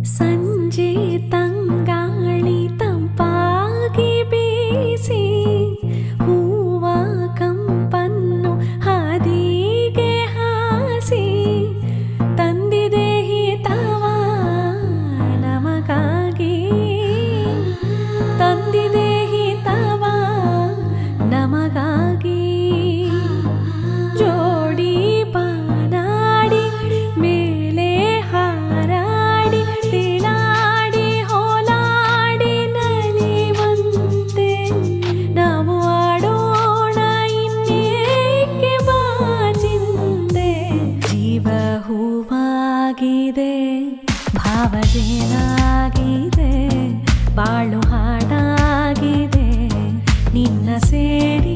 ಸಂಜೆ ತಂಗಾಳಿ ತಂಪಾಗಿ ಬೀಸಿ ಹೂವ ಕಂಪನ್ನು ಹಾದಿಗೆ ಹಾಸಿ ತಂದಿದೆ ಹಿತವ ನಮಗಾಗಿ ತಂದಿದೆ ಹಿತವ ನಮಗಾಗಿ ಜೋಡಿ ಬಾನಾಡಿ ಮೇಲೆ ಹಾರಾಡಿ ತಿಳಾಡಿ ಹೋಲಾಡಿ ನಲಿವಂತೆ ನಾವು ಆಡೋಣ ಇನ್ನೇಕೆ ಬಾಚಿಂದೆ ಜೀವ ಹೂವಾಗಿದೆ ಭಾವಜೇನಾಗಿದೆ ಬಾಳು ಹಾಡಾಗಿದೆ ನಿನ್ನ ಸೇರಿ